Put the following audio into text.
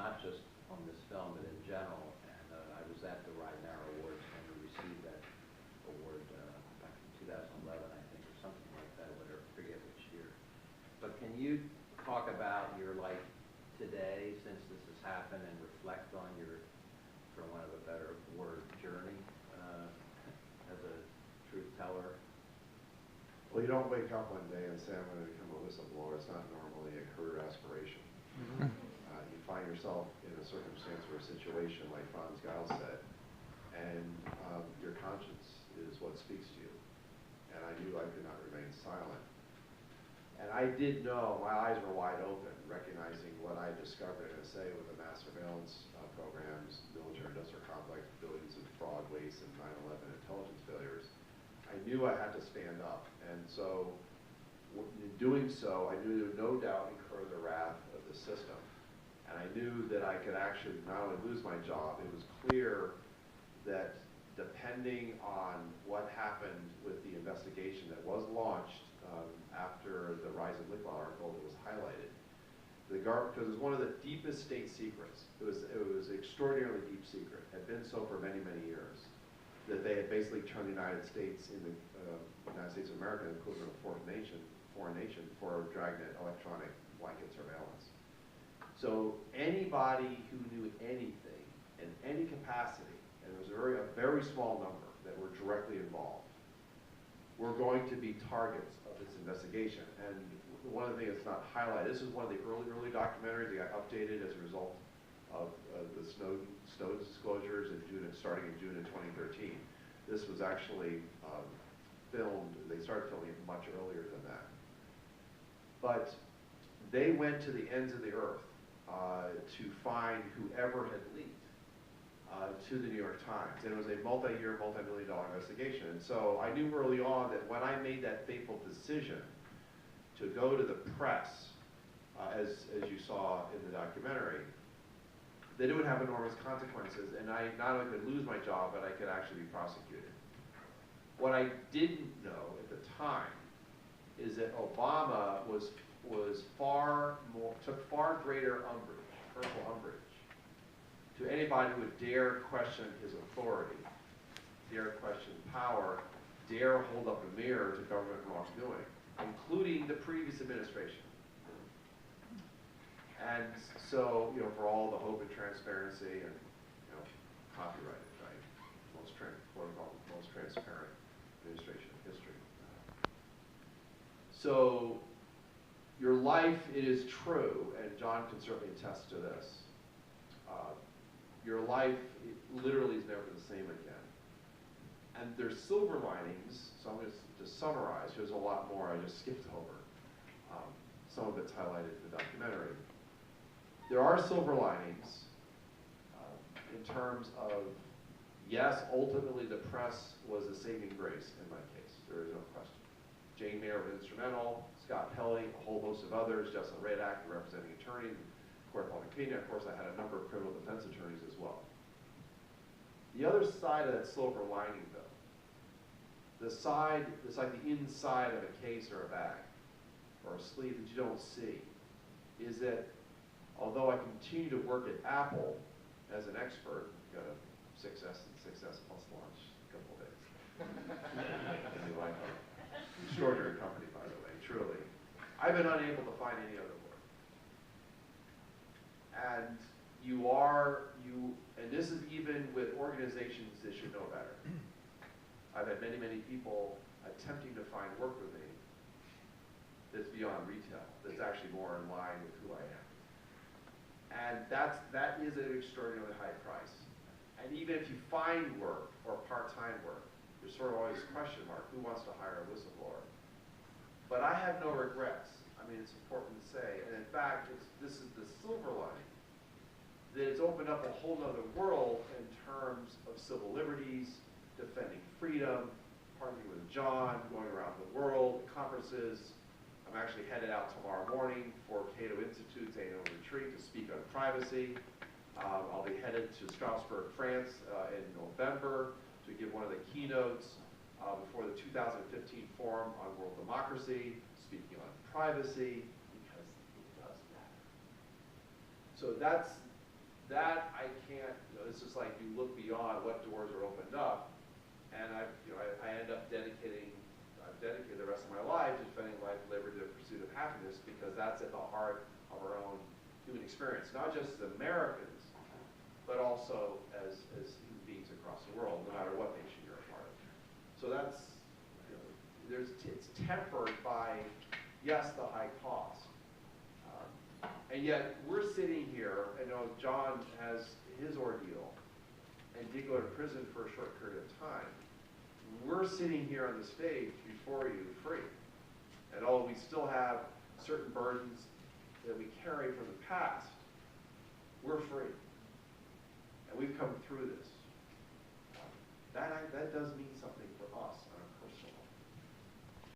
not just on this film, but in general. And I was at the Ridenhour Awards when we received that award back in 2011, I think, or something like that, whatever, I forget which year. But can you talk about your life today, since this has happened, and reflect on your, for want of a better word, journey as a truth teller? Well, you don't wake up one day and say, I'm going to become a whistleblower. It's not normally a career aspiration. You find yourself in a circumstance or a situation, like Franz Geil said, and your conscience is what speaks to you. And I knew I could not remain silent. And I did know, my eyes were wide open, recognizing what I discovered in SA with the mass surveillance programs, military-industrial complex, billions of fraud, waste, and 9/11 intelligence failures. I knew I had to stand up. And so, in doing so, I knew there would no doubt incur the wrath of the system. And I knew that I could actually not only lose my job, it was clear that depending on what happened with the investigation that was launched after the Rise of Liquid article that was highlighted, because it was one of the deepest state secrets. It was extraordinarily deep secret, had been so for many, many years, that they had basically turned the United States in the United States of America, equivalent of foreign nation, for dragnet electronic blanket surveillance. So anybody who knew anything in any capacity, and it was a very small number that were directly involved, were going to be targets of this investigation. And one of the things that's not highlighted, this is one of the early documentaries that got updated as a result of the Snowden disclosures in June, starting in June of 2013. This was actually filmed, they started filming it much earlier than that. But they went to the ends of the earth to find whoever had leaked to the New York Times. And it was a multi-year, multi-million-dollar investigation. And so I knew early on that when I made that fateful decision to go to the press, as you saw in the documentary, that it would have enormous consequences, and I not only could lose my job, but I could actually be prosecuted. What I didn't know at the time is that Obama took far greater umbrage, personal umbrage, to anybody who would dare question his authority, dare question power, dare hold up a mirror to government wrongdoing, including the previous administration. And so, for all the hope and transparency and, copyrighted, right? Most transparent administration in history. So, your life, it is true, and John can certainly attest to this, your life literally is never the same again. And there's silver linings, so I'm going to summarize. There's a lot more I just skipped over. Some of it's highlighted in the documentary. There are silver linings in terms of, yes, ultimately the press was a saving grace in my case. There is no question. Jane Mayer was instrumental, Scott Pelley, a whole host of others, Justin Radak, the representing attorney, Court Pena. Of course, I had a number of criminal defense attorneys as well. The other side of that silver lining, though, the side that's like the inside of a case or a bag or a sleeve that you don't see, is that although I continue to work at Apple as an expert, got a 6S and 6S Plus launch in a couple of days. Extraordinary company, by the way, truly. I've been unable to find any other work. And and this is even with organizations that should know better. I've had many, many people attempting to find work with me that's beyond retail, that's actually more in line with who I am. And that is an extraordinarily high price. And even if you find work or part-time work, there's sort of always a question mark, who wants to hire a whistleblower? But I have no regrets. I mean, it's important to say. And in fact, this is the silver lining, that it's opened up a whole other world in terms of civil liberties, defending freedom, partnering with John, going around the world, conferences. I'm actually headed out tomorrow morning for Cato Institute's annual retreat to speak on privacy. I'll be headed to Strasbourg, France in November to give one of the keynotes before the 2015 Forum on World Democracy, speaking on privacy, because it does matter. So that I can't, it's just like you look beyond what doors are opened up, and I end up I've dedicated the rest of my life to defending life, liberty, the pursuit of happiness, because that's at the heart of our own human experience, not just as Americans, but also as human beings across the world, no matter what nation you're a part of. So that's, it's tempered by, yes, the high cost. And yet, we're sitting here, I know John has his ordeal, and did go to prison for a short period of time. We're sitting here on the stage before you free. And although we still have certain burdens that we carry from the past, we're free. And we've come through this. That does mean something for us.